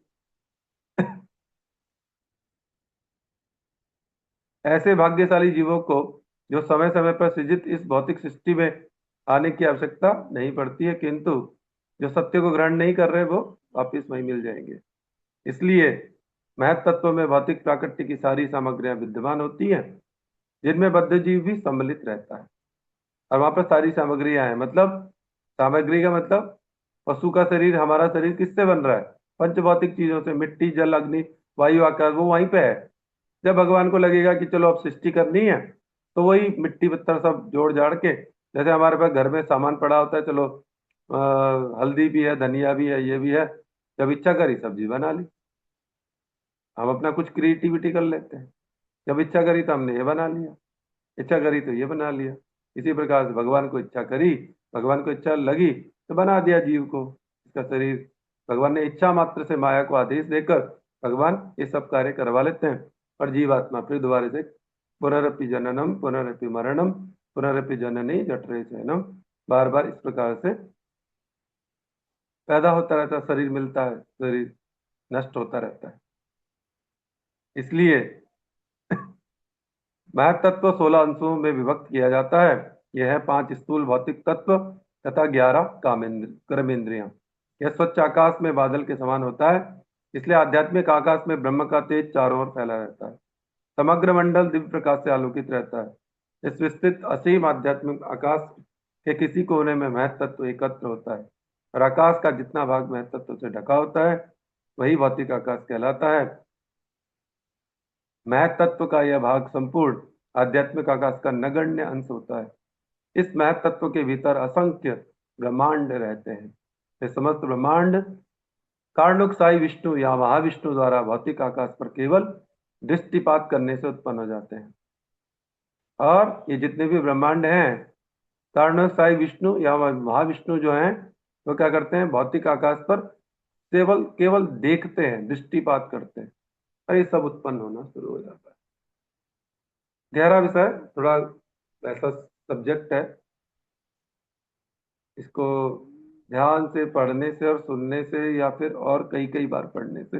ऐसे भाग्यशाली जीवों को जो समय समय पर सृजित इस भौतिक सृष्टि में आने की आवश्यकता नहीं पड़ती है, किंतु जो सत्य को ग्रहण नहीं कर रहे वो वापिस वहीं मिल जाएंगे। इसलिए महत तत्व में भौतिक प्राकृतिक की सारी सामग्रियां विद्यमान होती हैं, जिनमें बद्ध जीव भी सम्मिलित रहता है। और वहां पर सारी सामग्रियां हैं, मतलब सामग्री का मतलब पशु का शरीर, हमारा शरीर किससे बन रहा है? पंच भौतिक चीजों से, मिट्टी, जल, अग्नि, वायु, आकाश, वो वहीं पे है। जब भगवान को लगेगा कि चलो अब सृष्टि करनी है, तो वही मिट्टी पत्थर सब जोड़ जाड़ के, जैसे हमारे पास घर में सामान पड़ा होता है, चलो हल्दी भी है, धनिया भी है, ये भी है, जब इच्छा करी सब्जी बना ली। हम अपना कुछ क्रिएटिविटी कर लेते हैं, जब इच्छा करी तो हमने ये बना लिया, इच्छा करी तो ये बना लिया। इसी प्रकार से भगवान को इच्छा करी, भगवान को इच्छा लगी तो बना दिया जीव को, इसका शरीर। भगवान ने इच्छा मात्र से माया को आदेश देकर भगवान ये सब कार्य करवा लेते हैं, और जीवात्मा फिर दोबारा से पुनरपि जननम पुनरपि मरणम पुनरपि जननी जठरे शयनम, बार बार इस प्रकार से पैदा होता रहता है, शरीर मिलता है, शरीर नष्ट होता रहता है। इसलिए महत तत्व 16 अंशों में विभक्त किया जाता है। यह है 5 स्थूल भौतिक तत्व तथा 11 कर्मेंद्रियां। यह स्वच्छ आकाश में बादल के समान होता है, इसलिए आध्यात्मिक आकाश में ब्रह्म का तेज चारों ओर फैला रहता है। समग्र मंडल दिव्य प्रकाश से आलोकित रहता है। इस विस्तृत असीम आध्यात्मिक आकाश के किसी कोने में महत तत्व एकत्र होता है, और आकाश का जितना भाग महत तत्व से ढका होता है वही भौतिक आकाश कहलाता है। महत तत्व का यह भाग संपूर्ण आध्यात्मिक आकाश का नगण्य अंश होता है। इस महत तत्व के भीतर असंख्य ब्रह्मांड रहते हैं। ये समस्त ब्रह्मांड कारणुक साई विष्णु या महाविष्णु द्वारा भौतिक आकाश पर केवल दृष्टिपात करने से उत्पन्न हो जाते हैं। और ये जितने भी ब्रह्मांड हैं, कारणुक साई विष्णु या महाविष्णु जो हैं, वो क्या करते हैं? भौतिक आकाश पर केवल केवल देखते हैं, दृष्टिपात करते हैं, और ये सब उत्पन्न होना शुरू हो जाता है। गहरा विषय, थोड़ा ऐसा सब्जेक्ट है, इसको ध्यान से पढ़ने से और सुनने से या फिर और कई कई बार पढ़ने से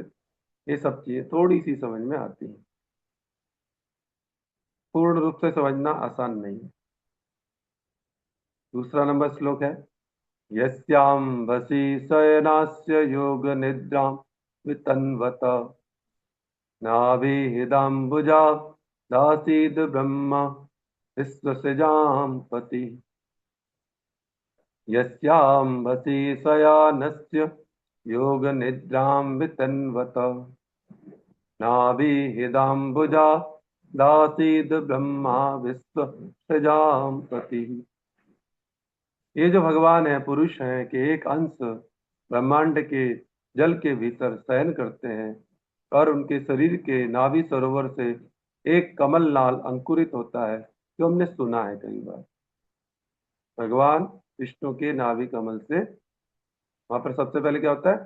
ये सब चीजें थोड़ी सी समझ में आती हैं। पूर्ण रूप से समझना आसान नहीं है। दूसरा नंबर श्लोक है, यस्याम भसी शयनास्य योग निद्राम वितन्वत नाभिहिदाम्बुजा दासीद ब्रह्म विश्वसृजाम पति। यस्यांबसी शयानस्य योग निद्रां वितन्वत नाभिहिदाम्बुजा दासीद ब्रह्मा विश्व सृजां प्रति। ये जो भगवान है पुरुष हैं कि एक अंश ब्रह्मांड के जल के भीतर शयन करते हैं और उनके शरीर के नाभि सरोवर से एक कमल नाल अंकुरित होता है, जो हमने सुना है कई बार। भगवान विष्णु के नाभि कमल से वहां पर सबसे पहले क्या होता है?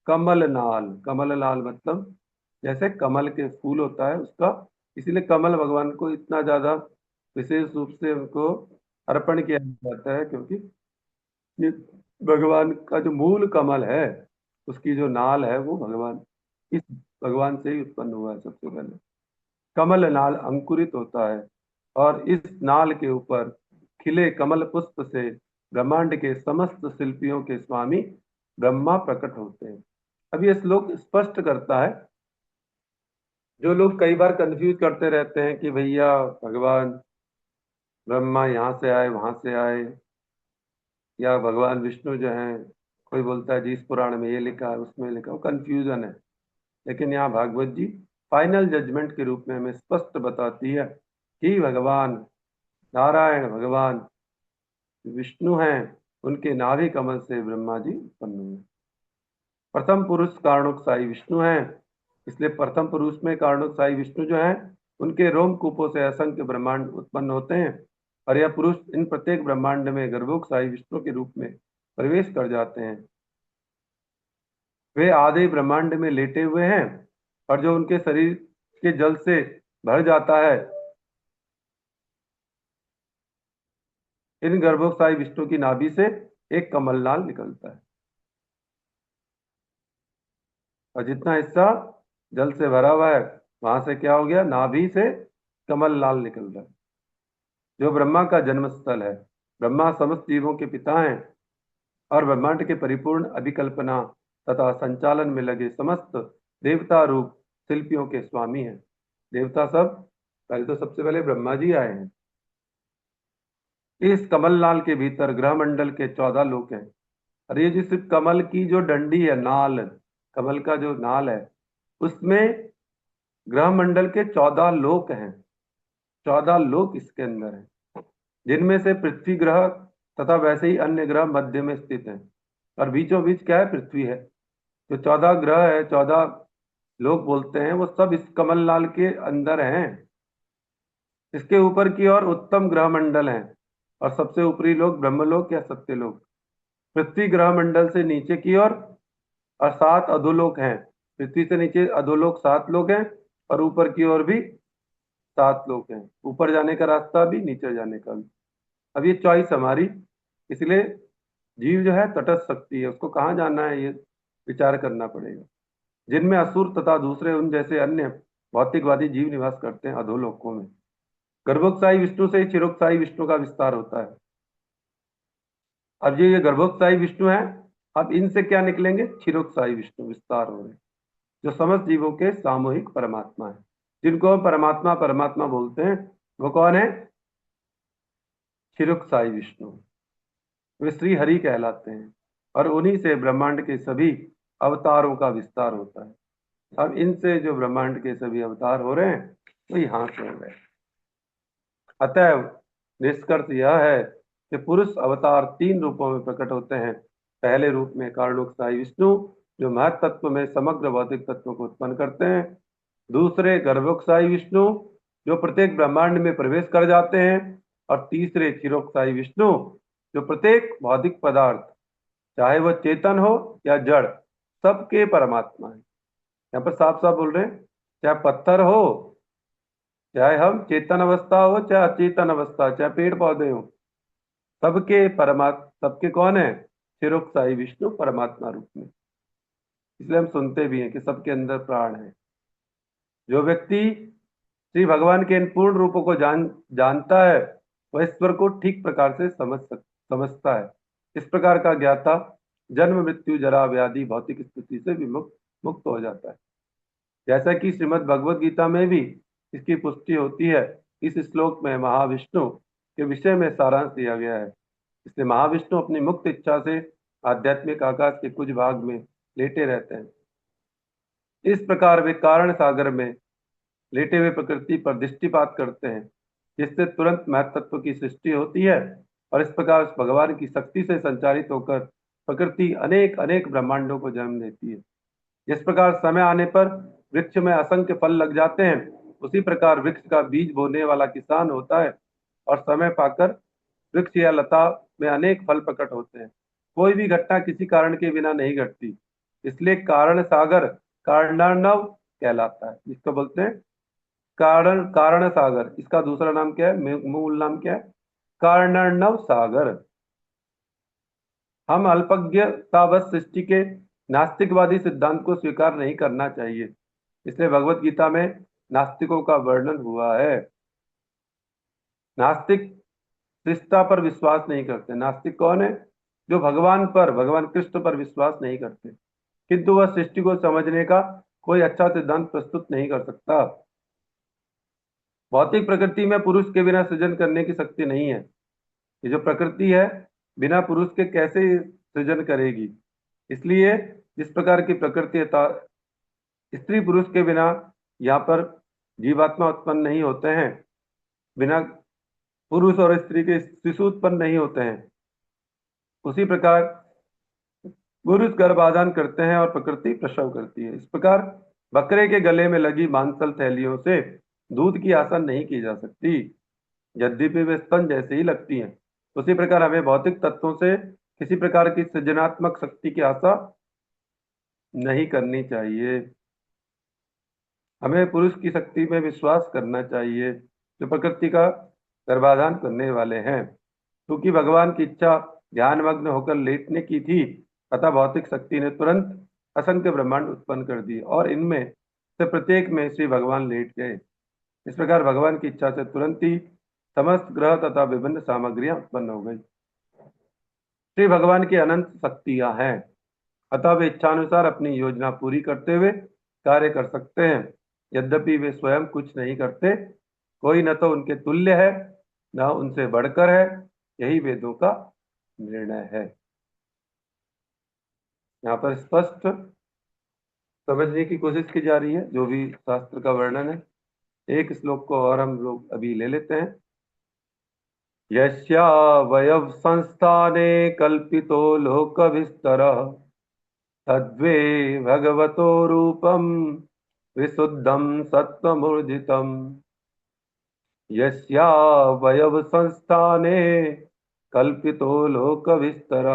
कमल नाल। कमल नाल मतलब जैसे कमल के फूल होता है उसका, इसीलिए कमल भगवान को इतना ज्यादा विशेष रूप से उनको अर्पण किया जाता है, क्योंकि ये भगवान का जो मूल कमल है उसकी जो नाल है वो भगवान, इस भगवान से ही उत्पन्न हुआ है। सबसे पहले कमल नाल अंकुरित होता है और इस नाल के ऊपर खिले कमल पुष्प से ब्रह्मांड के समस्त शिल्पियों के स्वामी ब्रह्मा प्रकट होते हैं। अब ये श्लोक स्पष्ट करता है, जो लोग कई बार कंफ्यूज करते रहते हैं कि भैया भगवान ब्रह्मा यहाँ से आए वहां से आए, या भगवान विष्णु जो है, कोई बोलता है जी इस पुराण में ये लिखा है उसमें लिखा, वो कंफ्यूजन है। लेकिन यहाँ भागवत जी फाइनल जजमेंट के रूप में हमें स्पष्ट बताती है कि भगवान नारायण, भगवान विष्णु हैं, उनके नाभि कमल से ब्रह्मा जी उत्पन्न हुए। प्रथम पुरुष कारणोत्साही विष्णु हैं, इसलिए प्रथम पुरुष में कारणोत्साही विष्णु जो हैं उनके रोमकूपों से असंख्य ब्रह्मांड उत्पन्न होते हैं और यह पुरुष इन प्रत्येक ब्रह्मांड में गर्भोत्साही विष्णु के रूप में प्रवेश कर जाते हैं। वे आधे ब्रह्मांड में लेटे हुए हैं और जो उनके शरीर के जल से भर जाता है, इन गर्भोत्साही विष्णु की नाभि से एक कमलनाल निकलता है और जितना हिस्सा जल से भरा हुआ है वहां से क्या हो गया? नाभि से कमलनाल निकल रहा है, जो ब्रह्मा का जन्म स्थल है। ब्रह्मा समस्त जीवों के पिता हैं और ब्रह्मांड के परिपूर्ण अभिकल्पना तथा संचालन में लगे समस्त देवता रूप शिल्पियों के स्वामी हैं। देवता सब पहले तो सबसे पहले ब्रह्मा जी आए हैं। इस कमलनाल के भीतर ग्रह मंडल के 14 लोक हैं। और ये जिस कमल की जो डंडी है, नाल, कमल का जो नाल है, उसमें ग्रह मंडल के 14 लोक हैं। 14 लोक इसके अंदर हैं, जिनमें से पृथ्वी ग्रह तथा वैसे ही अन्य ग्रह मध्य में स्थित हैं। और बीचों बीच क्या है? पृथ्वी है। जो 14 ग्रह है, 14 लोक बोलते हैं, वो सब इस कमलनाल के अंदर हैं। इसके ऊपर की ओर उत्तम ग्रह मंडल हैं और सबसे ऊपरी लोक ब्रह्मलोक या सत्यलोक। पृथ्वी ग्रह मंडल से नीचे की ओर और 7 अधोलोक हैं। पृथ्वी से नीचे अधोलोक 7 लोक हैं और ऊपर की ओर भी 7 लोक हैं। ऊपर जाने का रास्ता भी, नीचे जाने का भी। अब ये चॉइस हमारी, इसलिए जीव जो है तटस्थ शक्ति है, उसको कहाँ जाना है ये विचार करना पड़ेगा। जिनमें असुर तथा दूसरे उन जैसे अन्य भौतिकवादी जीव निवास करते हैं अधोलोकों में। गर्भोत्साही विष्णु से चिरोत्साही विष्णु का विस्तार होता है। अब ये गर्भोत्साही विष्णु है, अब इनसे क्या निकलेंगे? क्षीरोत्साही विष्णु विस्तार हो रहे, जो समस्त जीवों के सामूहिक परमात्मा है। जिनको हम परमात्मा परमात्मा बोलते हैं वो कौन है? क्षीरोत्साही विष्णु। वे श्री हरि कहलाते हैं और उन्हीं से ब्रह्मांड के सभी अवतारों का विस्तार होता है। अब इनसे जो ब्रह्मांड के सभी अवतार हो रहे हैं वो यहाँ से हो रहे हैं। अतः निष्कर्ष यह है कि पुरुष अवतार 3 रूपों में प्रकट होते हैं। पहले रूप में कारणोत्साही विष्णु, जो महत तत्व में समग्र भौतिक तत्व को उत्पन्न करते हैं। दूसरे गर्भोत्साही विष्णु, जो प्रत्येक ब्रह्मांड में प्रवेश कर जाते हैं। और तीसरे क्षीरोत्साही विष्णु, जो प्रत्येक भौतिक पदार्थ, चाहे वह चेतन हो या जड़, सबके परमात्मा है। यहाँ पर साफ साफ बोल रहे हैं, चाहे पत्थर हो, चाहे हम चेतन अवस्था हो, चाहे अचेतन अवस्था, चाहे पेड़ पौधे हो, सबके परमात्मा, सबके कौन है? क्षीरोत्साही विष्णु परमात्मा रूप में। इसलिए हम सुनते भी हैं कि सबके अंदर प्राण है। जो व्यक्ति श्री भगवान के इन पूर्ण रूपों को जानता है वह ईश्वर को ठीक प्रकार से समझता है। इस प्रकार का ज्ञाता जन्म मृत्यु जरा व्याधि भौतिक स्थिति से मुक्त हो जाता है। जैसा कि श्रीमद् भगवद गीता में भी इसकी पुष्टि होती है। इस श्लोक में महाविष्णु के विषय में सारांश दिया गया है इसलिए महाविष्णु अपनी मुक्त इच्छा से आध्यात्मिक आकाश के कुछ भाग में लेटे रहते हैं। इस प्रकार वे कारण सागर में लेटे हुए प्रकृति पर दृष्टिपात करते हैं, जिससे तुरंत महत्त्व की सृष्टि होती है, और इस प्रकार भगवान की शक्ति से संचालित होकर प्रकृति अनेक अनेक ब्रह्मांडों को जन्म देती है। जिस प्रकार समय आने पर वृक्ष में असंख्य फल लग जाते हैं, उसी प्रकार वृक्ष का बीज बोने वाला किसान होता है और समय पाकर वृक्ष या लता में अनेक फल प्रकट होते हैं। कोई भी घटना किसी कारण के बिना नहीं घटती, इसलिए कारण सागर कारणार्णव कहलाता है। इसको बोलते हैं कारण सागर। इसका दूसरा नाम क्या है, मूल नाम क्या है? कारणार्णव सागर। हम अल्पज्ञतावश सृष्टि के नास्तिकवादी सिद्धांत को स्वीकार नहीं करना चाहिए, इसलिए भगवत गीता में नास्तिकों का वर्णन हुआ है। नास्तिक सृष्टा पर विश्वास नहीं करते। नास्तिक कौन है? जो भगवान कृष्ण पर विश्वास नहीं करते, किंतु वह सृष्टि को समझने का कोई अच्छा सिद्धांत प्रस्तुत नहीं कर सकता। भौतिक प्रकृति में पुरुष के बिना सृजन करने की शक्ति नहीं है। ये जो प्रकृति है, बिना पुरुष के कैसे सृजन करेगी? इसलिए जिस प्रकार की प्रकृति है, स्त्री पुरुष के बिना यहाँ पर जीवात्मा उत्पन्न नहीं होते हैं, बिना पुरुष और स्त्री के शिशु उत्पन्न नहीं होते हैं, उसी प्रकार पुरुष गर्भाधान करते हैं और प्रकृति प्रसव करती है। इस प्रकार बकरे के गले में लगी मांसल थैलियों से दूध की आशा नहीं की जा सकती, यद्यपि वे स्तन जैसे ही लगती हैं। उसी प्रकार हमें भौतिक तत्वों से किसी प्रकार की सृजनात्मक शक्ति की आशा नहीं करनी चाहिए। हमें पुरुष की शक्ति में विश्वास करना चाहिए, जो प्रकृति का गर्भाधान करने वाले हैं। क्योंकि भगवान की इच्छा ध्यानमग्न होकर लेटने की थी, अतः भौतिक शक्ति ने तुरंत असंख्य ब्रह्मांड उत्पन्न कर दिए और इनमें से प्रत्येक में श्री भगवान लेट गए। इस प्रकार भगवान की इच्छा से तुरंत ही समस्त ग्रह तथा विभिन्न सामग्रियां उत्पन्न हो गई। श्री भगवान की अनंत शक्तियां हैं, अतः वे इच्छानुसार अपनी योजना पूरी करते हुए कार्य कर सकते हैं। यद्यपि वे स्वयं कुछ नहीं करते, कोई न तो उनके तुल्य है न उनसे बढ़कर है, यही वेदों का निर्णय है। यहाँ पर स्पष्ट समझने की कोशिश की जा रही है जो भी शास्त्र का वर्णन है। एक श्लोक को और हम लोग अभी ले लेते हैं। यस्यावयव संस्थाने कल्पितो लोक विस्तर तद्वे भगवतो रूपम विशुद्धम सत्वमूर्जितम। यस्यावयव संस्थाने कल्पितो लोक विस्तर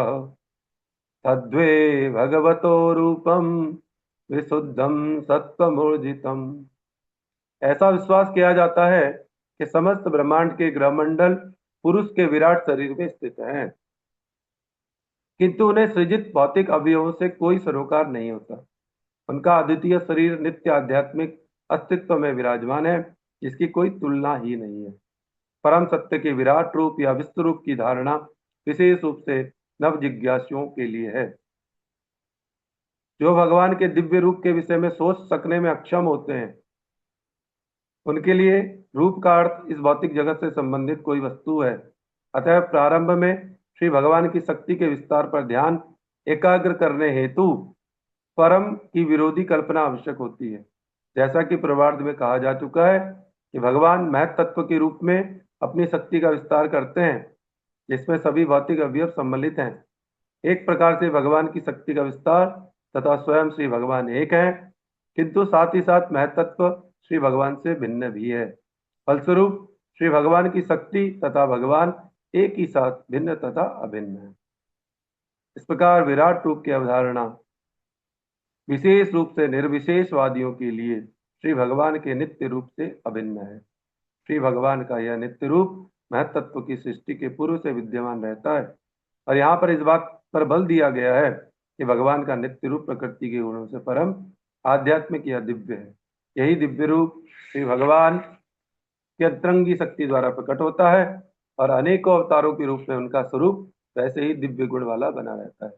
तद्वे भगवतो रूपम विशुद्धम सत्वमूर्जितम। ऐसा विश्वास किया जाता है कि समस्त ब्रह्मांड के ग्रहमंडल पुरुष के विराट शरीर में स्थित हैं, किंतु उन्हें सृजित भौतिक अवयवों से कोई सरोकार नहीं होता। उनका अद्वितीय शरीर नित्य आध्यात्मिक अस्तित्व में विराजमान है, जिसकी कोई तुलना ही नहीं है। परम सत्य के विराट रूप या विश्व रूप की धारणा विशेष रूप से नव जिज्ञासुओं के लिए है। जो भगवान के दिव्य रूप के विषय में सोच सकने में अक्षम होते हैं, उनके लिए रूप का अर्थ इस भौतिक जगत से संबंधित कोई वस्तु है। अतः प्रारंभ में श्री भगवान की शक्ति के विस्तार पर ध्यान एकाग्र करने हेतु परम की विरोधी कल्पना आवश्यक होती है। जैसा कि पूर्वार्ध में कहा जा चुका है कि भगवान महत तत्व के रूप में अपनी शक्ति का विस्तार करते हैं, जिसमें सभी भौतिक अवयव सम्मिलित हैं। एक प्रकार से भगवान की शक्ति का विस्तार तथा स्वयं श्री भगवान एक है, किंतु साथ ही साथ महतत्व श्री भगवान से भिन्न भी है। फलस्वरूप श्री भगवान की शक्ति तथा भगवान एक ही साथ भिन्न तथा अभिन्न है। इस प्रकार विराट रूप की अवधारणा विशेष रूप से निर्विशेषवादियों के लिए श्री भगवान के नित्य रूप से अभिन्न है। श्री भगवान का यह नित्य रूप महतत्व की सृष्टि के पूर्व से विद्यमान रहता है, और यहाँ पर इस बात पर बल दिया गया है कि भगवान का नित्य रूप प्रकृति के गुणों से परम आध्यात्मिक या दिव्य है। यही दिव्य रूप श्री भगवान की अंतरंगी शक्ति द्वारा प्रकट होता है और अनेकों अवतारों के रूप में उनका स्वरूप वैसे ही दिव्य गुण वाला बना रहता है।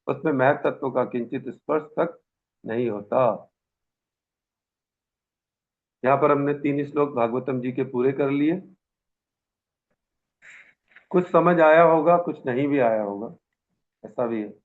उसमें महत तत्वों का किंचित स्पर्श तक नहीं होता। यहाँ पर हमने 3 श्लोक भागवतम जी के पूरे कर लिए। कुछ समझ आया होगा, कुछ नहीं भी आया होगा, ऐसा भी है।